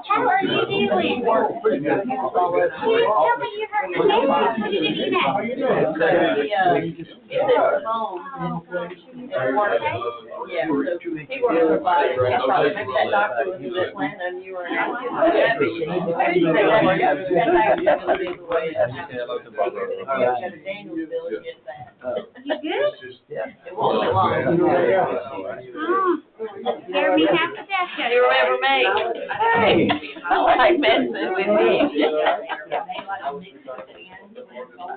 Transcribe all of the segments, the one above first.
How are you doing? Tell me you hurt your yeah, so he worked for Biden. Maybe that doctor was in Atlanta and you were in You good? It won't be long. Better be happy that you remember me. Hey, I like messing with me.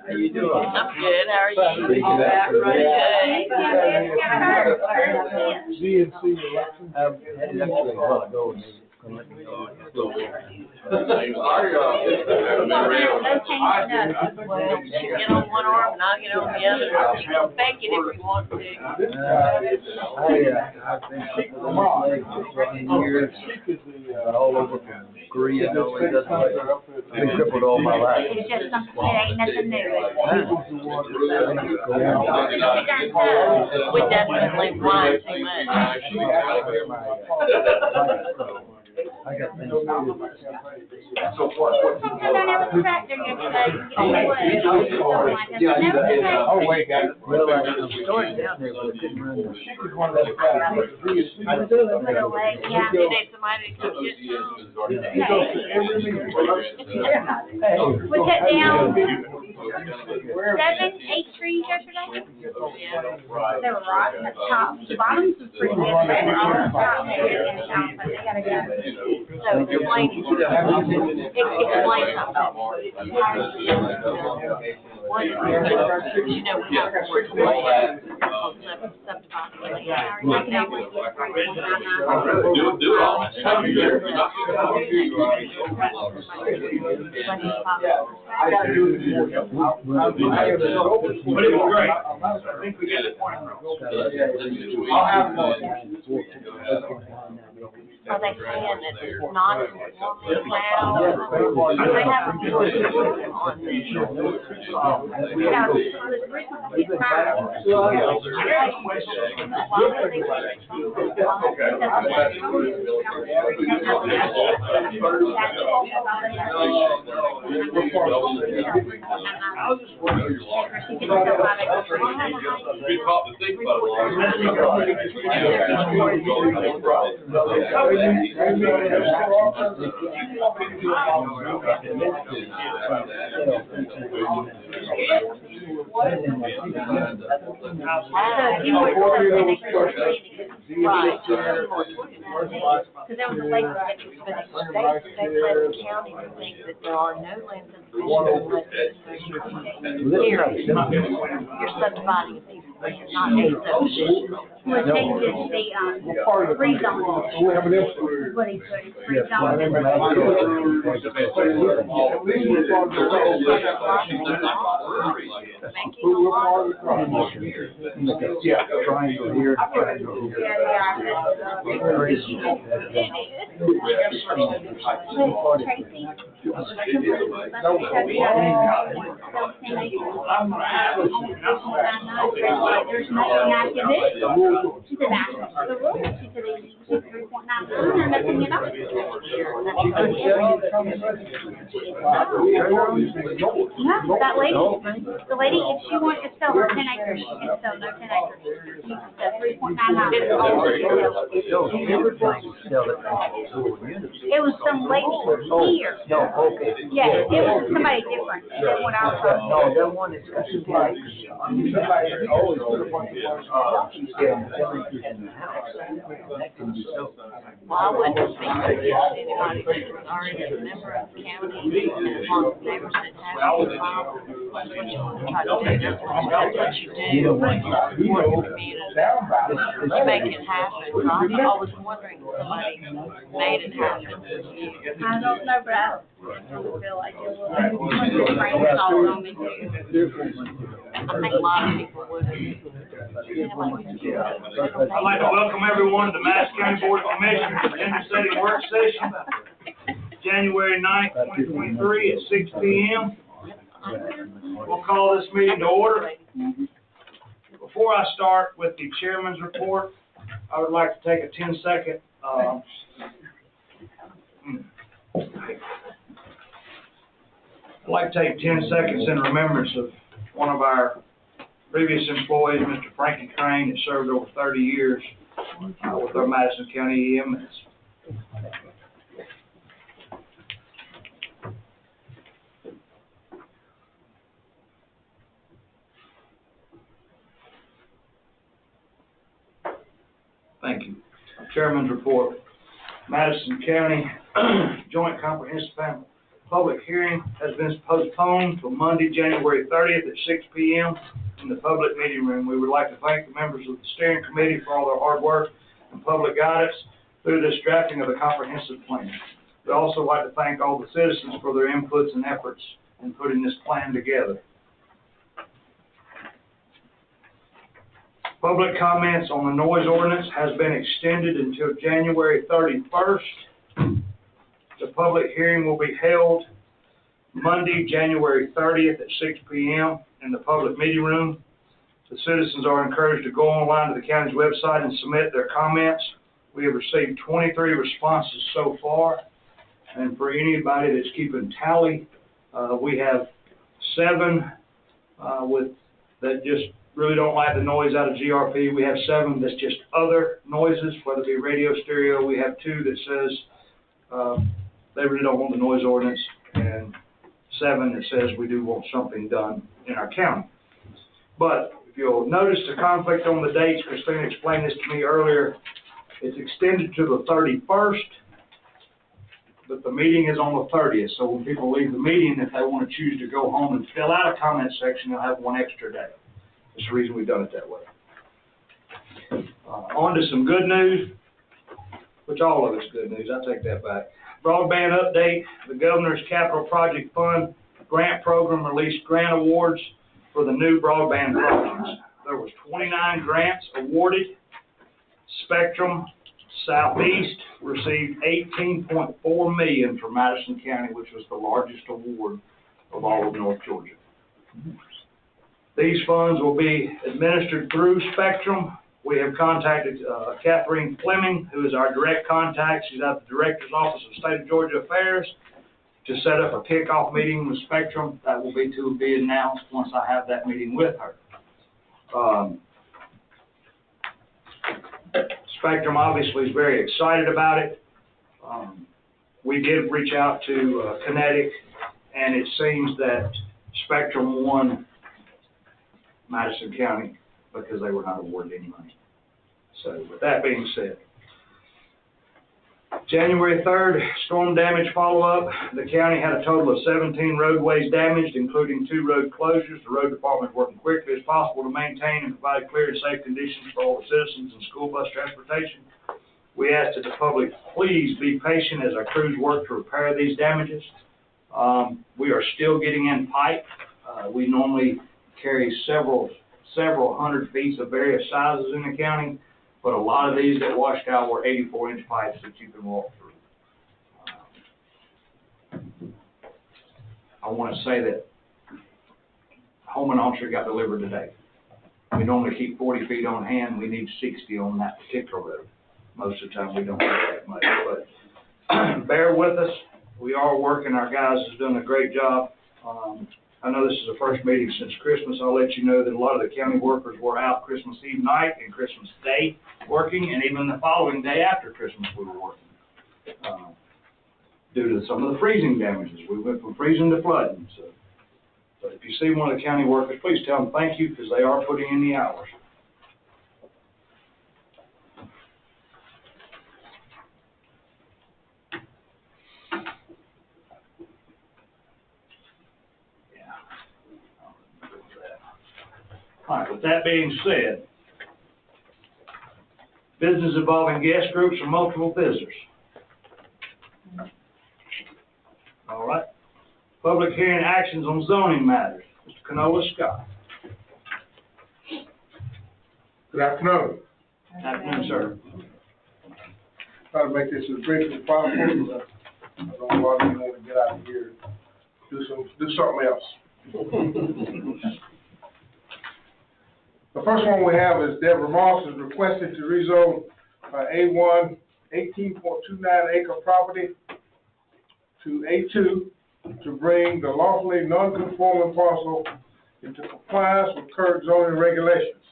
How you doing? I'm good. How are you? Pretty good. GNC election. Headed up to the hall, go and let me know. Get on one arm and I'll get on the other. You can fake it if you want to. I've been sick with my legs for 7 years, all over from Korea and all these other places. I've been crippled all my life. It's just something, it ain't nothing new. We definitely whine too much. I got things to do. So what? I never tractor yesterday. Oh, wait, guys. Well, I started down there, but I couldn't run. Yeah, you need somebody to come get some. Was that down 7, 8 trees yesterday? Yeah. They were rotten at the top. The bottoms was pretty good. They were on the top and the top, but they gotta go. So explain something. One, you know, we have Are they saying that it's not as warm as now? They have a choice on this. Yeah, the frequency is high. Right. Because there was a lady that was going to they let the county to think that there are no lands in the unless here, you're subdividing a piece of land, not a subdivision. We're changing the free zone. What he said, free zone. Yeah, triangle here, triangle here. Crazy. There's nothing I can do. She said, the rules. She said, 3.99 or nothing at all. No, that lady, the lady, if she wants to sell her 10 acres, she can sell no 10 acres. She said 3.99. It was some lady here. No, okay. Yeah, it was somebody different than what I was talking about. No, that one is 10 acres. In the house. That can be so. Well, I wouldn't think that anybody. somebody was already a member of the county, and as long as they were sitting happy and involved, that's what you want to try to do. That's what you do. Work the community. You make it happen. So I'm always wondering if somebody made it happen with you. I don't know, but I feel like it will. Frank called on me too. I think a lot of people would have. I'd like to welcome everyone to the Madison County Board of Commissioners Agenda Setting Work Session, January 9th, 2023 at 6 p.m. We'll call this meeting to order. Before I start with the chairman's report, I would like to take a 10-second I'd like to take 10 seconds in remembrance of one of our previous employees, Mr. Frankie Crane, that served over 30 years with our Madison County EMS. Thank you. Chairman's report. Madison County Joint Comprehensive Family Public Hearing has been postponed till Monday, January 30th at 6 p.m. in the public meeting room. We would like to thank the members of the steering committee for all their hard work and public guidance through this drafting of the comprehensive plan. We'd also like to thank all the citizens for their inputs and efforts in putting this plan together. Public comments on the noise ordinance has been extended until January 31st. The public hearing will be held Monday, January 30th at 6 p.m. in the public meeting room. The citizens are encouraged to go online to the county's website and submit their comments. We have received 23 responses so far, and for anybody that's keeping tally, we have 7 that just really don't like the noise out of GRP. We have 7 that's just other noises, whether it be radio, stereo. We have 2 that says they really don't want the noise ordinance, and 7 that says we do want something done in our county. But if you'll notice the conflict on the dates, Christina explained this to me earlier, it's extended to the 31st, but the meeting is on the 30th. So when people leave the meeting, if they want to choose to go home and fill out a comment section, they'll have 1 extra day. That's the reason we've done it that way. On to some good news, which all of it's good news. I take that back. Broadband update. The Governor's Capital Project Fund grant program released grant awards for the new broadband projects. There was 29 grants awarded. Spectrum Southeast received $18.4 million from Madison County, which was the largest award of all of North Georgia. These funds will be administered through Spectrum. We have contacted Catherine Fleming, who is our direct contact. She's at the Director's Office of State of Georgia Affairs, to set up a kickoff meeting with Spectrum. That will be to be announced once I have that meeting with her. Spectrum obviously is very excited about it. We did reach out to Kinetic, and it seems that Spectrum won Madison County because they were not awarded any money. So with that being said, January 3rd, storm damage follow-up. The county had a total of 17 roadways damaged, including 2 road closures. The road department is working quickly as possible to maintain and provide clear and safe conditions for all the citizens and school bus transportation. We ask that the public please be patient as our crews work to repair these damages. We are still getting in pipe. We normally carry several hundred feet of various sizes in the county, but a lot of these that washed out were 84-inch pipes that you can walk through. I want to say that home and officer got delivered today. We normally keep 40 feet on hand. We need 60 on that particular road. Most of the time we don't have that much, but bear with us. We are working. Our guys is doing a great job. I know this is the first meeting since Christmas. I'll let you know that a lot of the county workers were out Christmas Eve night and Christmas Day working, and even the following day after Christmas we were working due to some of the freezing damages. We went from freezing to flooding. So, but if you see one of the county workers, please tell them thank you, because they are putting in the hours. that being said, business involving guest groups or multiple visitors. All right. Public hearing actions on zoning matters. Mr. Canola Scott. Good afternoon. Afternoon, sir. Try to make this as brief as possible, but I don't know why you want to get out of here, do something else. The first one we have is Deborah Moss is requested to rezone A1 18.29 acre property to A2 to bring the lawfully non-conforming parcel into compliance with current zoning regulations.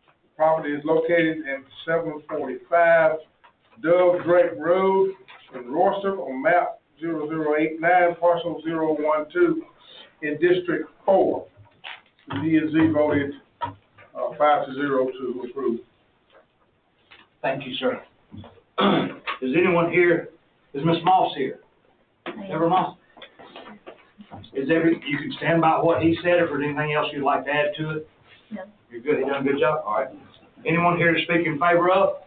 The property is located in 745 Dove Drake Road in Royston on map 0089, parcel 012 in District 4. The D&Z voted 5-0 to approve. Thank you, sir. Is anyone here, is Ms. Moss here? Deborah Moss? You can stand by what he said, if there's anything else you'd like to add to it? No. You're good, he done a good job? All right. Anyone here to speak in favor of?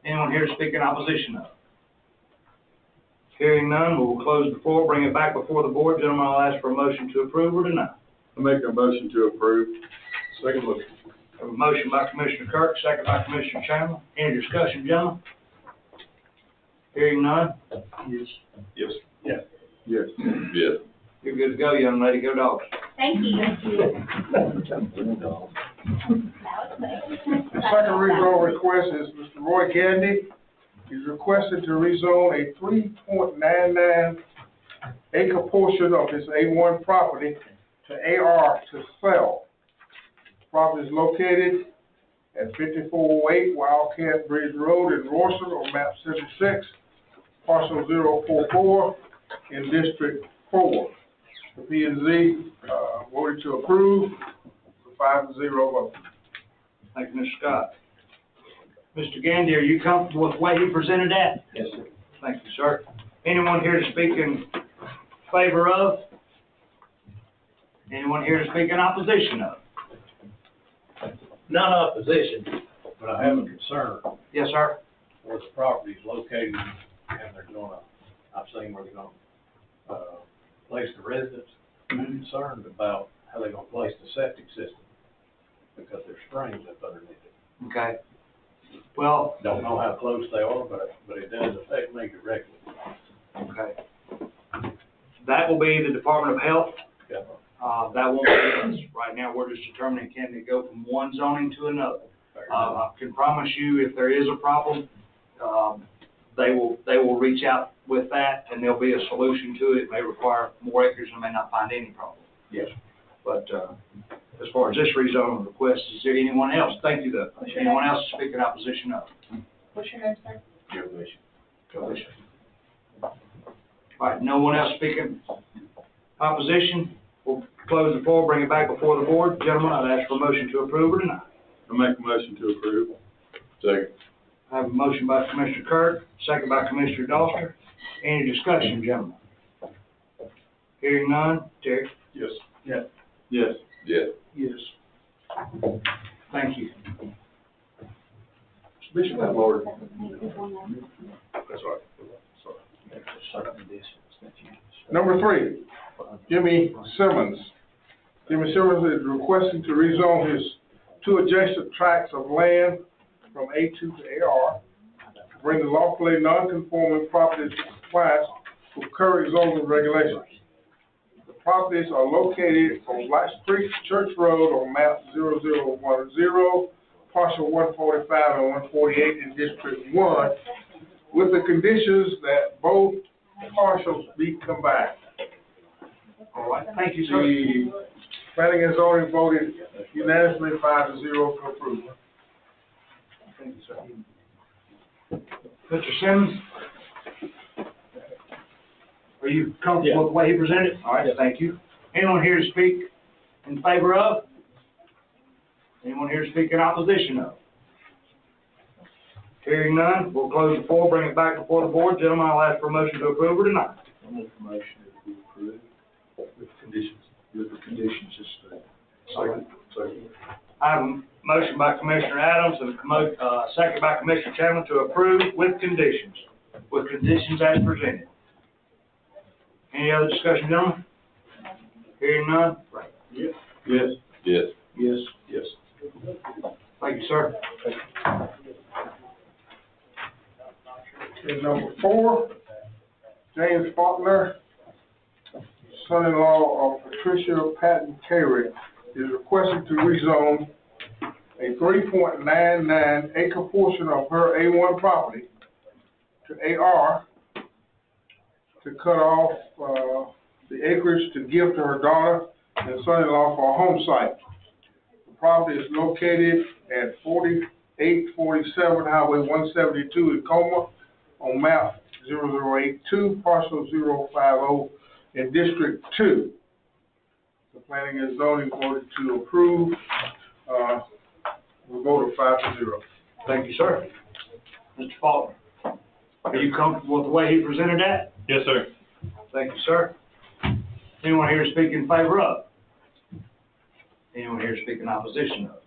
Anyone here to speak in opposition of? Hearing none, we will close the floor, bring it back before the board. Gentlemen, I'll ask for a motion to approve or deny. I make a motion to approve. Second motion. A motion by Commissioner Kirk, second by Commissioner Chandler. Any discussion, gentlemen? Hearing none? Yes. Yes. Yes. Yes. Yes. You're good to go, young lady. Go Dogs. Thank you. The second rezone request is Mr. Roy Gandy. He's requested to rezone a 3.99 acre portion of his A1 property to AR to sell. The property is located at 5408 Wildcat Bridge Road in Royston on map 76, parcel 044 in District 4. The P&Z voted to approve, 5-0 vote. Thank you, Mr. Scott. Mr. Gandy, are you comfortable with the way he presented that? Yes, sir. Thank you, sir. Anyone here to speak in favor of? Anyone here to speak in opposition of? Not opposition, but I have a concern Yes, sir. where the property is located, and they're gonna, I've seen where they're gonna, place the residents. I'm concerned about how they're gonna place the septic system, because there's springs up underneath it. Okay. Well, Don't know how close they are, but it does affect me directly. okay. That will be the Department of Health. Yeah. That won't be us. Right now, we're just determining can they go from one zoning to another. I can promise you, if there is a problem, they will reach out with that, and there'll be a solution to it. It may require more acres and may not find any problem. Yes. But, as far as this rezoning request, is there anyone else? Thank you, though. Anyone else to speak in opposition of? What's your name, sir? Joe Bishop. Go Bishop. All right, no one else speaking opposition? We'll close the floor, bring it back before the board. Gentlemen, I'd ask for a motion to approve or deny. I make a motion to approve. Second. I have a motion by Commissioner Kirk, second by Commissioner Doster. Any discussion, gentlemen? Hearing none. Terry? Yes. Yes. Yes. Yes. Yes. Thank you. Bishop, that Lord. That's right. Number 3, Jimmy Simmons. Jimmy Simmons is requesting to rezone his 2 adjacent tracts of land from A2 to AR, to bring the lawfully non-conforming properties to compliance with current zoning regulations. The properties are located on Black Creek Church Road on map 0010, parcel 145 and 148 in District 1, with the conditions that both parcels be combined. All right, thank you, sir. The planning and zoning voted unanimously 5-0 to approve. Thank you, sir. Mr. Simmons? Are you comfortable with the way he presented? All right, thank you. Anyone here to speak in favor of? Anyone here to speak in opposition of? Hearing none, we'll close the floor, bring it back before the board. Gentlemen, I'll ask for a motion to approve or deny. I make a motion to approve with conditions. With the conditions as stated. Second. I have a motion by Commissioner Adams and a second by Commissioner Chandler to approve with conditions as presented. Any other discussion, gentlemen? Hearing none? Yes. Yes. Yes. Yes. Yes. Thank you, sir. And number 4, James Faulkner, son-in-law of Patricia Patton Carey, is requesting to rezone a 3.99 acre portion of her A1 property to AR to cut off the acreage to give to her daughter and son-in-law for a home site. The property is located at 4847 Highway 172 in Coma on map 0082, parcel 050 in District 2. The planning and zoning voted to approve. We'll vote of 5-0. Thank you, sir. Mr. Faulkner, are you comfortable with the way he presented that? Yes, sir. Thank you, sir. Anyone here speak in favor of? Anyone here speak in opposition of?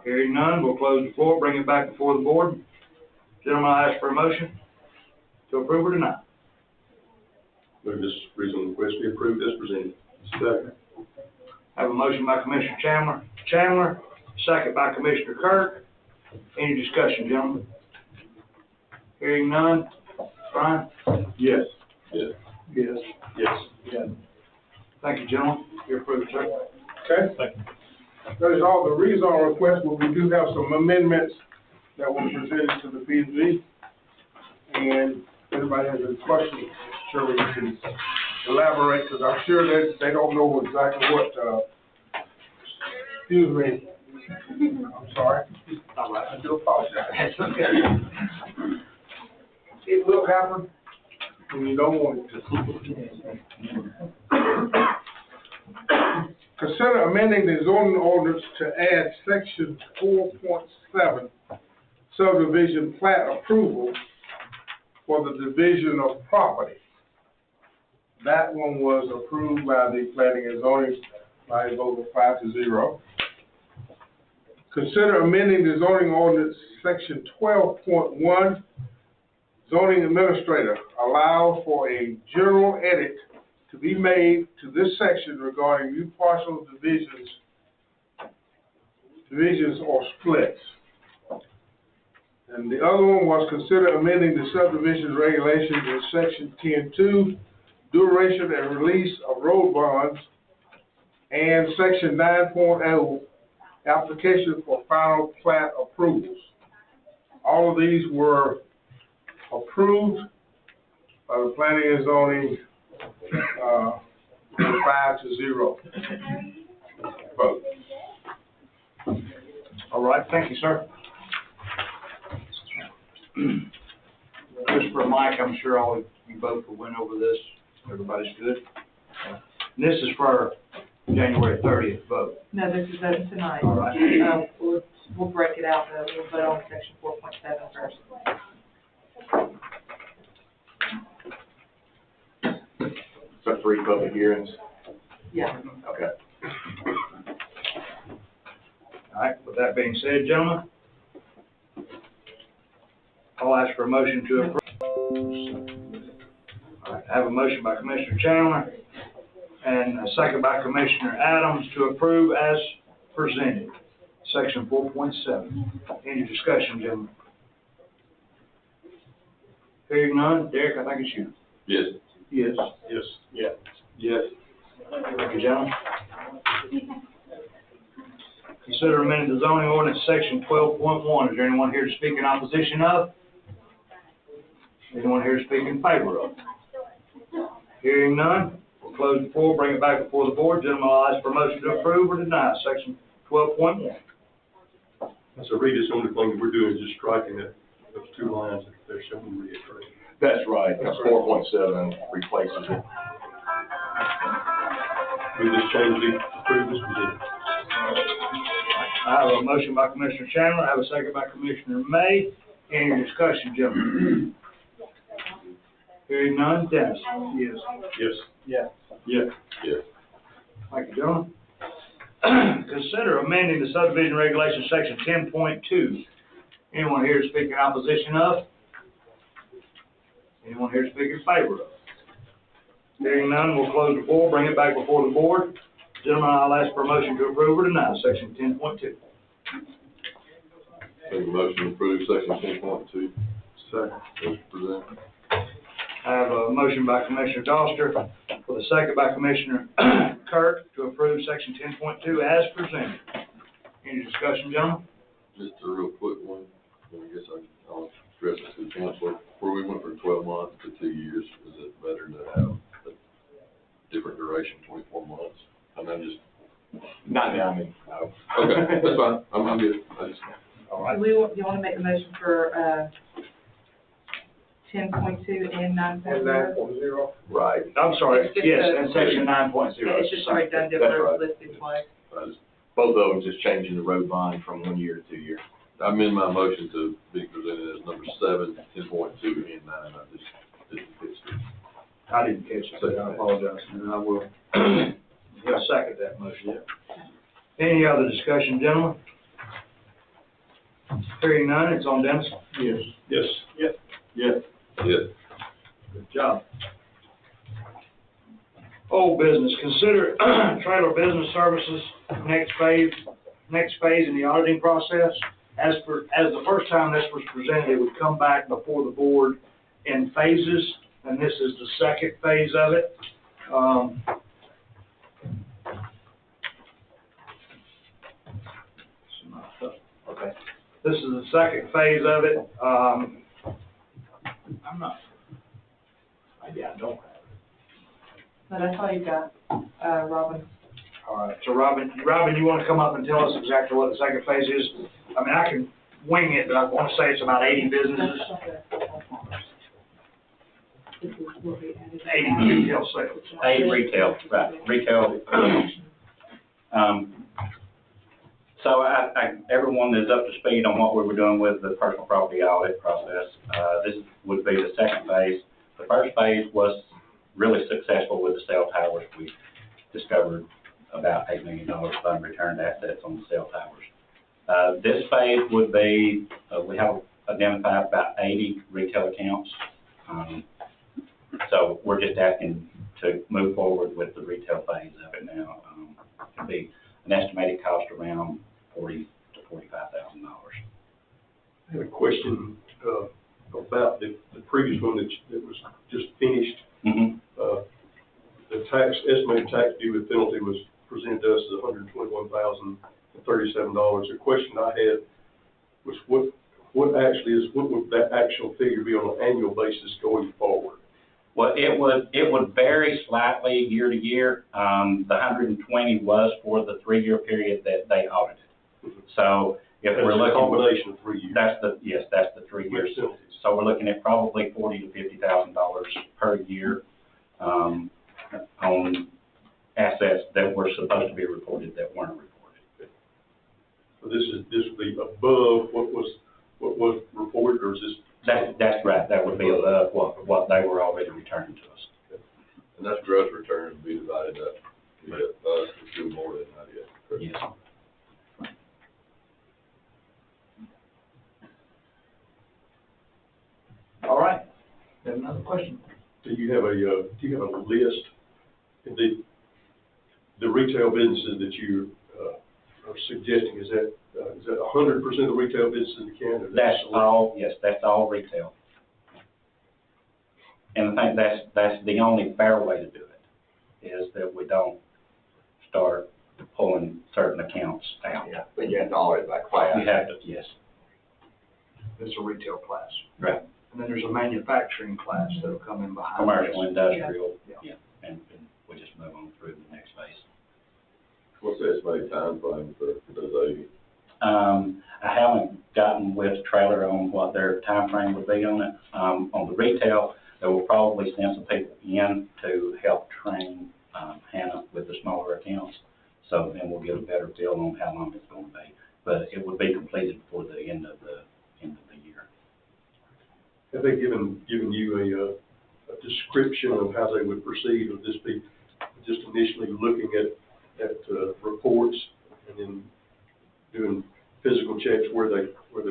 Hearing none, we'll close the floor, bring it back before the board. Gentlemen, I ask for a motion to approve or deny. Move this reasonable request be approved as presented. Second. I have a motion by Commissioner Chandler, second by Commissioner Kirk. Any discussion, gentlemen? Hearing none. Brian? Yes. Yes. Yes. Yes. Yes. Thank you, gentlemen. You're approved, sir. Okay? Thank you. That is all the rezone requests, but we do have some amendments that were presented to the PZ. And if anybody has any questions, sure we can elaborate, because I'm sure they don't know exactly what, excuse me. I'm sorry. All right. I do apologize. That's okay. It will happen when you don't want it to. Consider amending the zoning ordinance to add section 4.7 subdivision plat approval for the division of property. That one was approved by the planning and zoning by a vote of 5-0. Consider amending the zoning ordinance section 12.1. Zoning administrator allows for a general edit to be made to this section regarding new parcel divisions or splits. And the other one was consider amending the subdivision regulations in section 10.2, duration and release of road bonds, and section 9.0, application for final plat approvals. All of these were approved by the planning and zoning 5-0 vote. All right, thank you, sir. Just for Mike, I'm sure all of you both will went over this. Everybody's good. And this is for our January 30th vote. No, this is voting tonight. All right. We'll break it out, though. We'll vote on section 4.7 first. So 3 public hearings? Yeah. Okay. All right, with that being said, gentlemen, I'll ask for a motion to approve. All right, I have a motion by Commissioner Chandler and a second by Commissioner Adams to approve as presented, section 4.7. Any discussion, gentlemen? Hearing none, Derek, I think it's you. Yes. Yes. Yes. Yeah. Yes. Thank you, gentlemen. Consider amending the zoning ordinance section 12.1. Is there anyone here to speak in opposition of? Anyone here to speak in favor of? Hearing none, we'll close the floor, bring it back before the board. Gentlemen, I'll ask for a motion to approve or deny section 12.1. So read this only thing that we're doing is just striking it, those 2 lines that they're showing reiterated. That's right, because 4.7 replaces it. We just changed the approve as presented. I have a motion by Commissioner Chandler, I have a second by Commissioner May. Any discussion, gentlemen? Hearing none, Dennis? Yes. Yes. Yes. Yes. Yes. Thank you, gentlemen. consider amending the subdivision regulation section 10.2. Anyone here to speak in opposition of? Anyone here to speak in favor of? Hearing none, we'll close the floor, bring it back before the board. Gentlemen, I'll ask for a motion to approve or deny section 10.2. Make a motion to approve section 10.2. Second. As presented. I have a motion by Commissioner Doster, with a second by Commissioner Kirk, to approve section 10.2 as presented. Any discussion, gentlemen? Just a real quick one, I guess I'll address it to the council. Where we went from 12 months to 2 years, is it better to have a different duration, 24 months? I mean, just. Not now, I mean, no. Okay, that's fine, I'm good. I just. All right. Do you want to make the motion for, 10.2 and 9.0? Right. I'm sorry, It's just yes, a- and section 9.0. It's just redundant, That's but right. it's listed twice. Both of them just changing the road line from 1 year to 2 years. I amend my motion to be presented as number 7, 10.2, and 9. I just didn't catch it. I didn't catch it, so I apologize, and I will, he'll second that motion. Any other discussion, gentlemen? Hearing none, it's on Dennis. Yes. Yes. Yes. Yes. Yes. Good job. Old business, consider trailer business services, next phase in the auditing process. As the first time this was presented, it would come back before the board in phases, and this is the second phase of it. Okay, this is the second phase of it. I'm not, yeah, I don't have it. But that's all you got, Robin. All right, so Robin, you want to come up and tell us exactly what the second phase is? I mean, I can wing it, but I want to say it's about 80 businesses, 80 retail sales. 80 retail, right, retail. So everyone is up to speed on what we were doing with the personal property audit process. This would be the second phase. The first phase was really successful with the cell towers. We discovered about $8 million of unreturned assets on the cell towers. This phase would be, we have identified about 80 retail accounts. So we're just asking to move forward with the retail phase of it now. It'll be an estimated cost around $40,000 to $45,000. I have a question about the previous one that was just finished. Mm-hmm. The estimated tax due with penalty was presented to us as $121,037. The question I had was what would that actual figure be on an annual basis going forward? Well, it would vary slightly year to year. The 120 was for the 3-year period that they audited. So if we're looking, a combination of 3 years. That's the 3 years. So we're looking at probably $40,000 to $50,000 per year on assets that were supposed to be reported that weren't reported. So this would be above what was reported, or is this? That's right. That would be above what they were already returning to us. And that's gross return to be divided up. Us to do more than that yet. Yes. All right. You have another question? Do you have a list of the retail businesses that you are suggesting? Is that 100% of the retail businesses in Canada? That's all. Yes, that's all retail. And I think that's the only fair way to do it, is that we don't start pulling certain accounts out. Yeah, but you have to audit by class. You have to, yes. It's a retail class. Right. And then there's a manufacturing class that'll come in behind. Commercial, this. industrial, Yeah. yeah, and we just move on through the next phase. What's the estimated time frame for those 80? I haven't gotten with Trailer on what their time frame would be on it. On the retail, they will probably send some people in to help train Hannah with the smaller accounts. So then we'll get a better feel on how long it's going to be. But it would be completed before the end of the year. Have they given you a description of how they would proceed? Would this be just initially looking at reports and then doing physical checks where they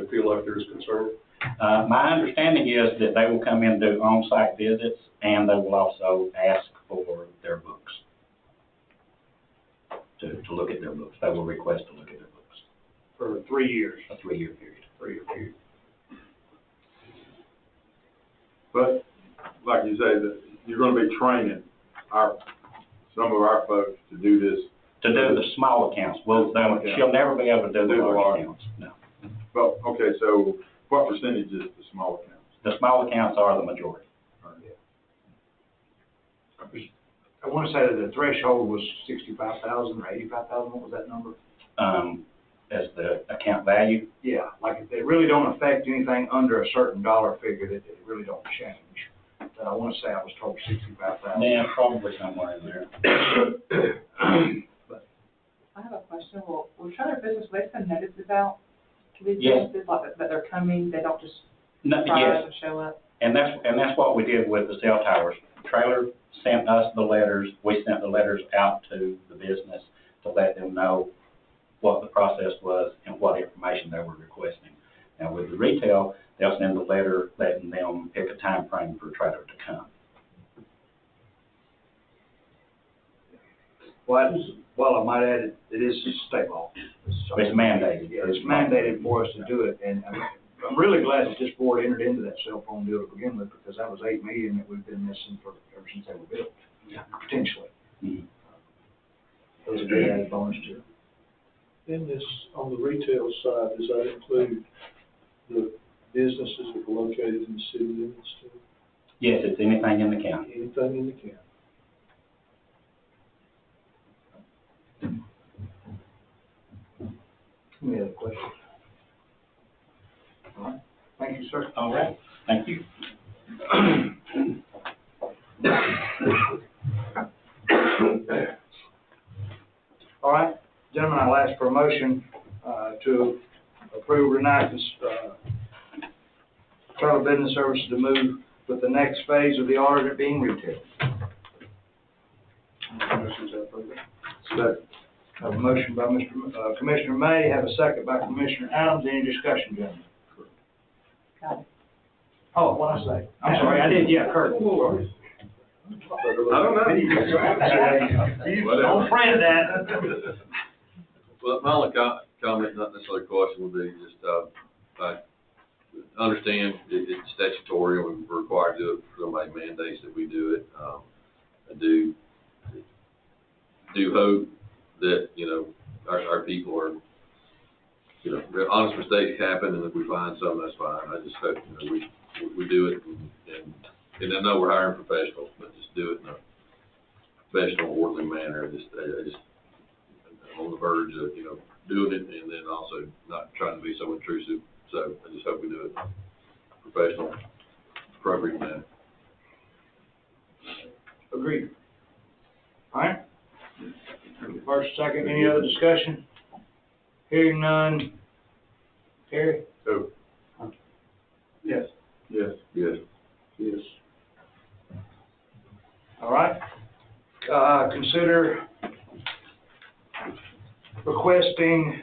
feel like there's concern? My understanding is that they will come in and do on-site visits, and they will also ask for their books, to look at their books. They will request to look at their books. For 3 years. A 3-year period. 3-year period. But, like you say, that you're gonna be training some of our folks to do this. To do the small accounts. Well, she'll never be able to do the large accounts, no. Well, okay, so what percentage is the small accounts? The small accounts are the majority. I want to say that the threshold was 65,000 or 85,000. What was that number? As the account value. Yeah, like if they really don't affect anything under a certain dollar figure, that it really don't change. But I want to say I was told 65,000. Yeah, probably somewhere in there. I have a question. Will Trailer Business, will they send notices out to these Yes. businesses, like that they're coming, they don't just No, drive yes, and show up? and that's what we did with the cell towers. Trailer sent us the letters, we sent the letters out to the business to let them know what the process was and what information they were requesting. Now with the retail, they'll send a letter letting them pick a time frame for a trailer to come. Well, I might add, it is state law. It's mandated. Yeah, it's mandated for us to do it, and I'm really glad that this board entered into that cell phone deal to begin with, because that was $8 million that we've been missing ever since they were built, potentially. Mm-hmm. That was a good added bonus to it. In this, on the retail side, does that include the businesses that are located in the city limits too? Yes, it's anything in the county. Anything in the county? Any other questions? All right, thank you, sir. All right, thank you. All right, gentlemen, I'll ask for a motion to approve or deny this Trailer Business Services to move with the next phase of the audit being retail. Have a motion by Commissioner May, have a second by Commissioner Adams. Any discussion, gentlemen? Got it. Oh, what I say? I'm sorry, I did, yeah, Kurt. Sorry. I don't know. Don't friend that. Well, my only comment, not necessarily question, would be just, I understand it's statutory and we're required to do it, somebody mandates that we do it. I do hope that, our people are, honest mistakes happen, and if we find some, that's fine. I just hope, we do it, and I know we're hiring professionals, but just do it in a professional, orderly manner. I'm on the verge of, doing it, and then also not trying to be so intrusive. So I just hope we do it in a professional, appropriate manner. Agreed. All right. First, second, any other discussion? Hearing none. Terry? Oh. Yes. Yes. Yes. Yes. All right. Consider requesting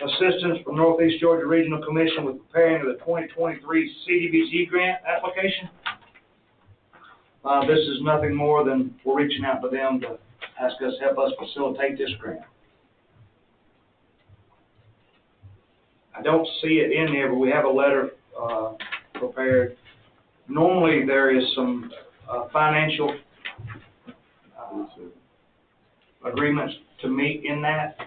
assistance from Northeast Georgia Regional Commission with preparing the 2023 CDBG grant application. This is nothing more than we're reaching out to them to ask us, help us facilitate this grant. I don't see it in there, but we have a letter prepared. Normally, there is some financial agreements to meet in that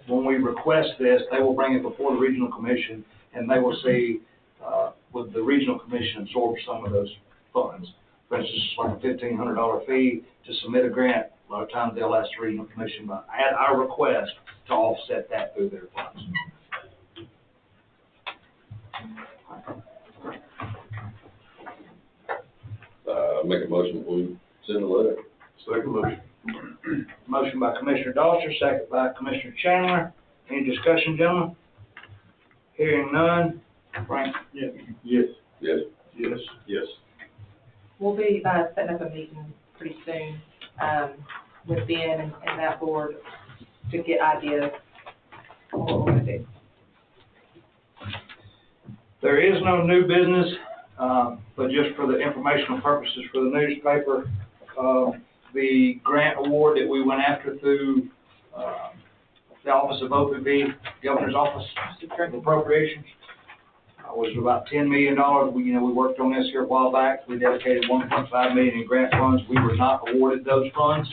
when we request this, they will bring it before the Regional Commission, and they will see, would the Regional Commission absorb some of those funds. For instance, like a $1,500 fee to submit a grant. A lot of times they'll ask the Regional Commission, but at our request, to offset that through their funds. Make a motion, we send a letter. Second motion. Motion by Commissioner Doster, second by Commissioner Chandler. Any discussion, gentlemen? Hearing none. Frank? Yes. Yes. Yes. Yes. Yes. We'll be setting up a meeting pretty soon with Ben and that board to get ideas There is no new business, but just for the informational purposes for the newspaper, the grant award that we went after through, the Office of OPB, Governor's Office of Appropriations, was about $10 million. We worked on this here a while back. We dedicated $1.5 million in grant funds. We were not awarded those funds.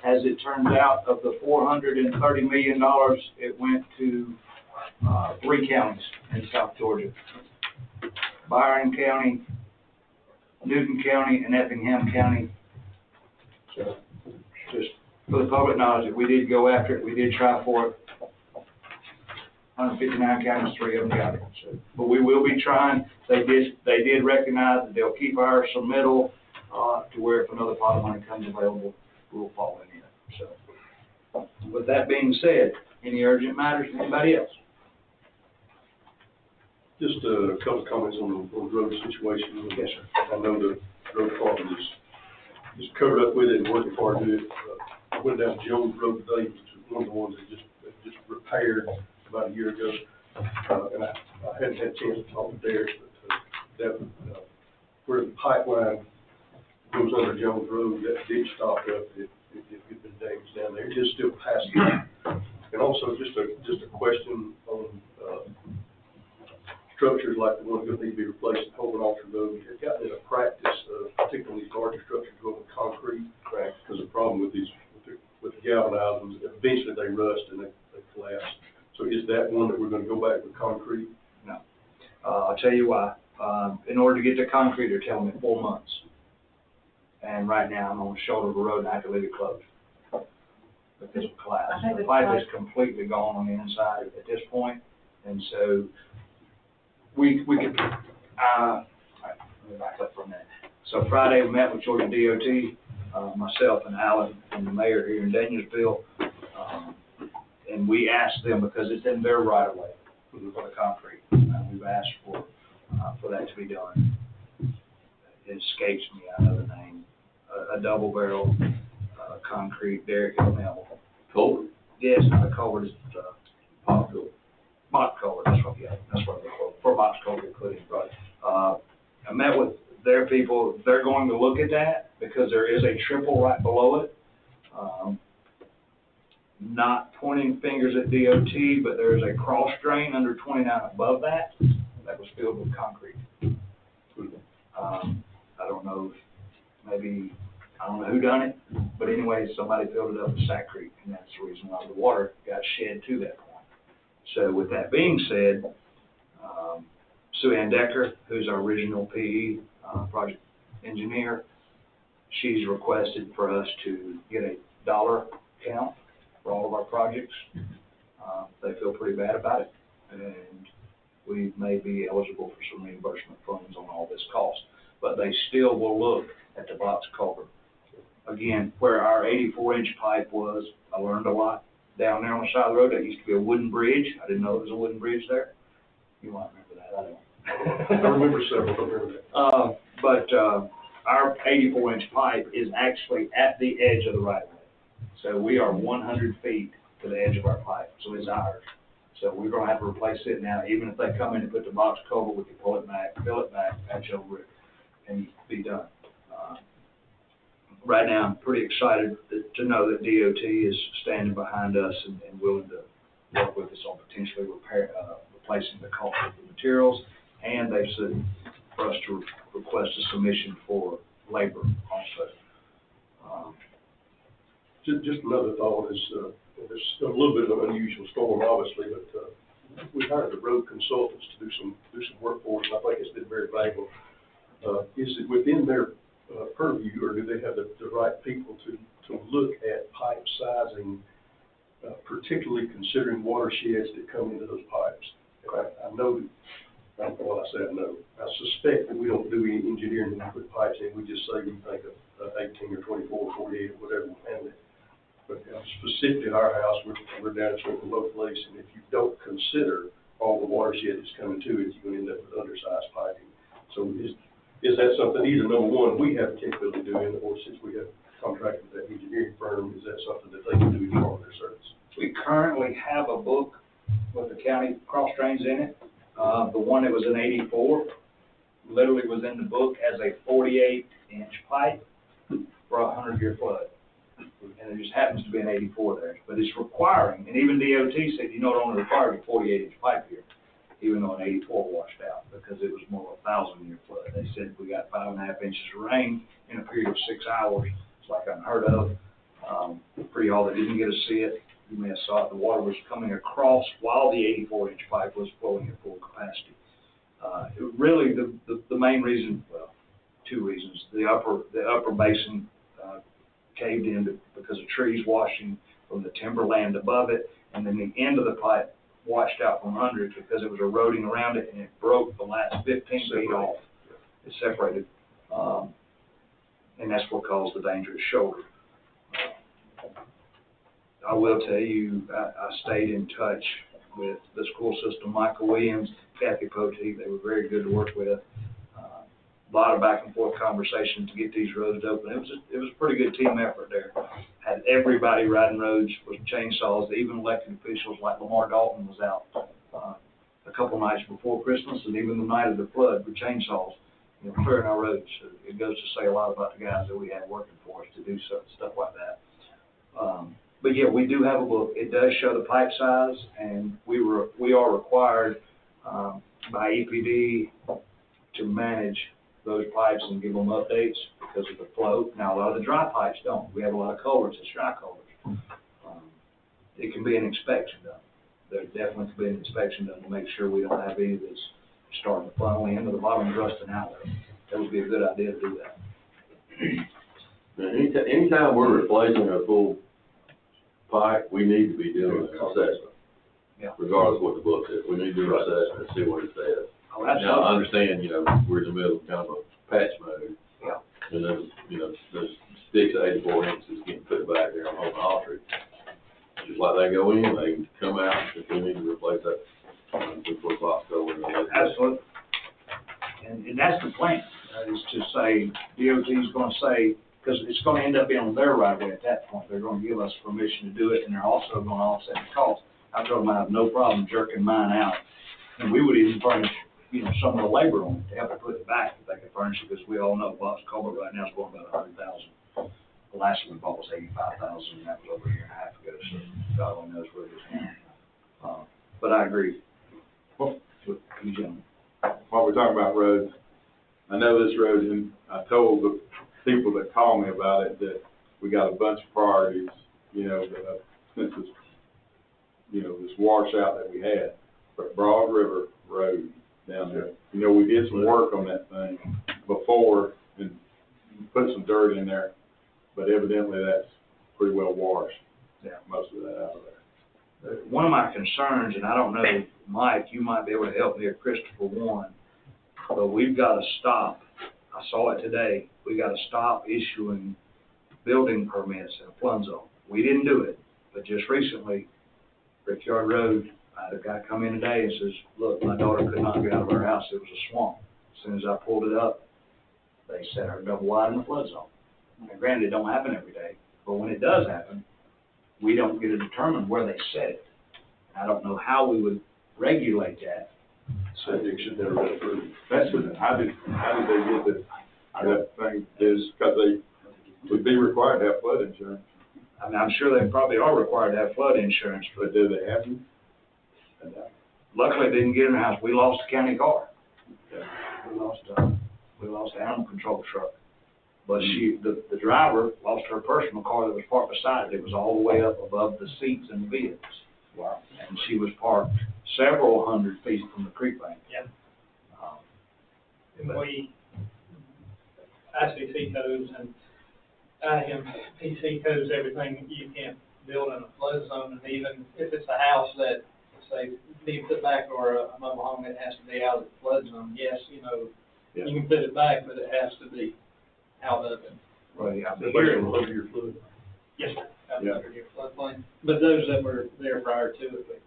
As it turns out, of the $430 million, it went to 3 counties in South Georgia: Byron County, Newton County, and Effingham County. So, just for the public knowledge, that we did go after it. We did try for it. 159 counties, 3 of them got it. So, but we will be trying. They did recognize that they'll keep our submittal to where if another pot of money comes available, we'll fall in it. So, with that being said, any urgent matters from anybody else? Just a couple of comments on the road situation. Yes, sir. I know the road department is covered up with it and working hard to do it. I went down Jones Road today, which is one of the ones that just repaired about a year ago. And I hadn't had a chance to talk to Derek, but where the pipeline goes under Jones Road, that ditch stopped up. It had been damaged down there. It is still passing. And also just a question on structures like the ones that need to be replaced at Holman Alter Road. Have gotten in a practice of, particularly these larger structures, going with concrete. Correct. Because the problem with these, with the galvanized, eventually they rust and they collapse. So is that one that we're going to go back with concrete? No. I'll tell you why. In order to get to concrete, they're telling me 4 months. And right now, I'm on the shoulder of the road and I have to leave it closed. But this will collapse. The pipe is completely gone on the inside at this point. And so we could, let me back up for a minute. So Friday, we met with Georgia DOT, myself and Alan and the mayor here in Danielsville. And we asked them, because it's in their right of way for the concrete. We've asked for that to be done. It escapes me, I know the name. A double barrel concrete derrick and mill. Culvert? Yes, not a culvert, it's box culvert, that's what, yeah, that's what they're called, for box culvert including, right. I met with their people. They're going to look at that because there is a triple right below it. Not pointing fingers at DOT, but there's a cross drain under 29 above that was filled with concrete. I don't know if maybe, I don't know who done it, but anyway, somebody filled it up with Sac Creek, and that's the reason why the water got shed to that point. So with that being said, Sue Ann Decker, who's our original PE project engineer, she's requested for us to get a dollar count for all of our projects. They feel pretty bad about it, and we may be eligible for some reimbursement funds on all this cost. But they still will look at the box culvert. Again, where our 84-inch pipe was, I learned a lot. Down there on the side of the road, that used to be a wooden bridge. I didn't know there was a wooden bridge there. You might remember that, I don't. I remember several, I remember that. But our 84-inch pipe is actually at the edge of the right-of-way. So we are 100 feet to the edge of our pipe, so it's ours. So we're going to have to replace it now. Even if they come in and put the box culvert, we can pull it back, fill it back, patch over it, and be done. Right now, I'm pretty excited to know that DOT is standing behind us and willing to work with us on potentially replacing the cost of the materials. And they've said for us to request a submission for labor also. Just another thought is, there's a little bit of an unusual storm, obviously, but we hired the road consultants to do some work for us, and I think it's been very valuable. Is it within their purview, or do they have the right people to look at pipe sizing, particularly considering watersheds that come into those pipes? I know, well, I say I know, I suspect that we don't do any engineering when we put pipes in. We just say we think of 18 or 24 or 48 or whatever we handle it. But specifically at our house, we're down in a low place, and if you don't consider all the watershed that's coming to it, you're going to end up with undersized piping. So is that something, either number one, we have the capability of doing, or since we have contracted with that engineering firm, is that something that they can do as part of their service? We currently have a book with the county cross drains in it. The one that was in 84 literally was in the book as a 48-inch pipe for a 100-year flood. And there just happens to be an 84 there, but it's requiring, and even DOT said you not only required a 48-inch pipe here, even though an 84 washed out, because it was more of a 1,000-year flood. They said we got 5.5 inches of rain in a period of 6 hours. It's like unheard of. For y'all that didn't get to see it, you may have saw it. The water was coming across while the 84-inch pipe was flowing at full capacity. Really, the main reason, well, two reasons. The upper basin caved in because of trees washing from the timberland above it, and then the end of the pipe washed out from under it because it was eroding around it, and it broke the last 15 feet off. It separated, and that's what caused the dangerous shoulder. I will tell you, I stayed in touch with the school system, Michael Williams, Kathy Poteet. They were very good to work with. A lot of back and forth conversation to get these roads open. It was a pretty good team effort there. Had everybody riding roads with chainsaws, even elected officials like Lamar Dalton was out a couple nights before Christmas, and even the night of the flood with chainsaws, clearing our roads. It goes to say a lot about the guys that we had working for us to do stuff like that. But yeah, we do have a book. It does show the pipe size, and we are required by EPD to manage those pipes and give them updates because of the flow. Now, a lot of the dry pipes don't. We have a lot of culverts that's dry culverts. It can be an inspection done. There definitely can be an inspection done to make sure we don't have any that's starting to funnel into the bottom and rusting out there. That would be a good idea to do that. Anytime we're replacing a full pipe, we need to be doing an assessment. Yeah. Regardless of what the book says, we need to do an assessment and see what it says. Oh, absolutely. Now, I understand, we're in the middle of kind of a patch mode. Yeah. And there's sticks of 84 inches getting put back there on the Autry. Just like they go in, they come out, if we need to replace that, we put box over and Absolutely. And that's the plan, is to say, DOT's gonna say, because it's gonna end up being on their right of way at that point. They're gonna give us permission to do it, and they're also gonna offset the cost. I told them I have no problem jerking mine out, and we would even furnish, some of the labor on it to help put it back if they could furnish it, because we all know box culvert right now is going about $100,000. The last one we bought was $85,000, and that was over a year and a half ago, so God only knows where it is now. But I agree with you gentlemen. While we're talking about roads, I know this road, and I told the people that called me about it that we got a bunch of priorities, since this, this washout that we had. But Broad River Road down there, we did some work on that thing before and put some dirt in there, but evidently that's pretty well washed. Yeah, most of that out of there. One of my concerns, and I don't know, Mike, you might be able to help me, or Christopher Warren, but we've got to stop. I saw it today. We got to stop issuing building permits in a flood zone. We didn't do it, but just recently, Brickyard Road, I had a guy come in today and says, look, my daughter could not get out of her house. It was a swamp. As soon as I pulled it up, they set her double wide in the flood zone. Now, granted, it don't happen every day, but when it does happen, we don't get to determine where they set it. I don't know how we would regulate that. Septic should never been approved. That's what, how did they get that thing, is because they would be required to have flood insurance. I mean, I'm sure they probably are required to have flood insurance, But do they have them? luckily they didn't get in the house. We lost a county car. Yeah. We lost an animal control truck. But the driver lost her personal car that was parked beside it. It was all the way up above the seats in the vehicles. Wow. And she was parked several hundred feet from the creek bank. Yep. And we, ICC codes and IMPC codes everything. You can't build in a flood zone, and even if it's a house that, say, being put back, or a mobile home that has to be out of the flood zone, yes, you can put it back, but it has to be out of it. Right. Over your flood. Yes, sir. Under your floodplain. But those that were there prior to it.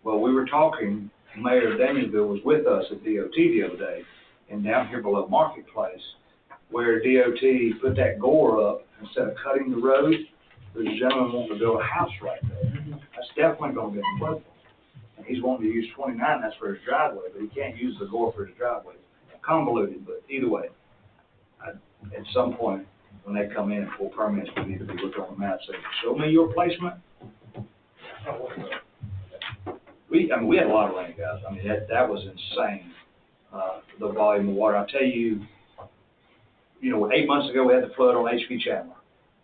Well, we were talking, Mayor Danielville was with us at DOT the other day, and down here below Marketplace, where DOT put that gore up, instead of cutting the road, there's a gentleman wanting to build a house right there. That's definitely gonna get in flood. He's wanting to use 29, that's for his driveway, but he can't use the gore for his driveway. Convoluted, but either way, at some point, when they come in and pull permits, we need to be looking on the map, saying, show me your placement. We had a lot of rain, guys. I mean, that was insane, the volume of water. I'll tell you, 8 months ago, we had the flood on HB Chandler,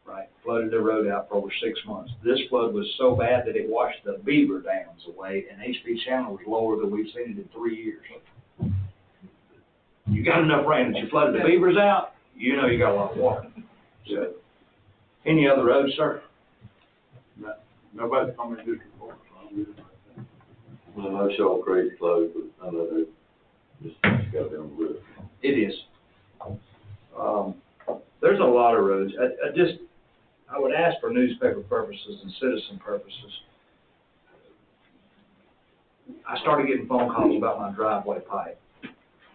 right? Flooded the road out for over 6 months. This flood was so bad that it washed the beaver dams away, and HB Chandler was lower than we've seen it in 3 years. You got enough rain that you flooded the beavers out, you got a lot of water. So, any other roads, sir? No, nobody's coming to this report, so I'm good. Well, I know Shaw Creek closed, but I know they just got to be on the list. It is. There's a lot of roads. I would ask for newspaper purposes and citizen purposes. I started getting phone calls about my driveway pipe.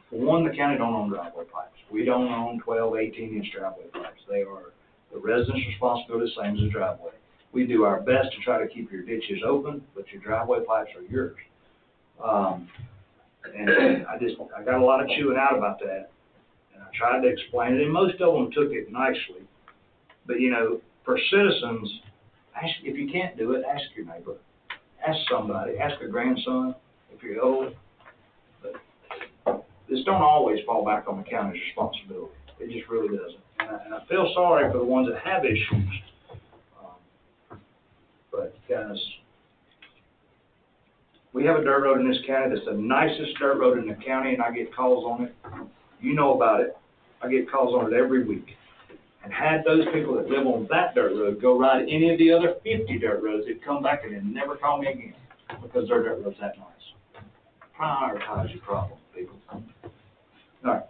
For one, the county don't own driveway pipes. We don't own 12, 18-inch driveway pipes. They are the resident's responsibility, same as a driveway. We do our best to try to keep your ditches open, but your driveway pipes are yours. And I got a lot of chewing out about that, and I tried to explain it, and most of them took it nicely. But, for citizens, if you can't do it, ask your neighbor. Ask somebody. Ask a grandson if you're old. But this don't always fall back on the county's responsibility. It just really doesn't. And I feel sorry for the ones that have issues. But, guys, we have a dirt road in this county that's the nicest dirt road in the county, and I get calls on it. You know about it. I get calls on it every week. And had those people that live on that dirt road go ride any of the other 50 dirt roads, they'd come back and they'd never call me again because their dirt road's that nice. Prioritize your problem, people. All right.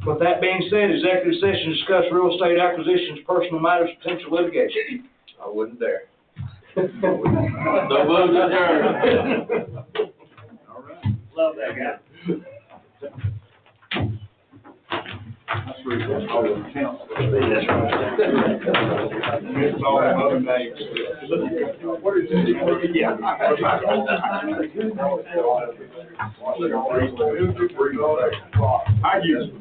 With that being said, executive session discuss real estate acquisitions, personal matters, potential litigation. I wouldn't dare. No vote adjourned. All right. Love that guy. That's really all the council. That's right. It's all the other names. What is it? Yeah. I use it.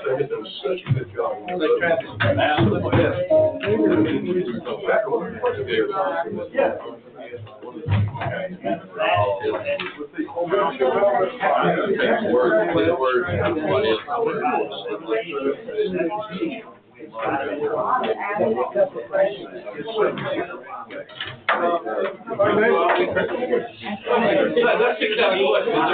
They did such a good job. They tried to ask the best. That's exactly what.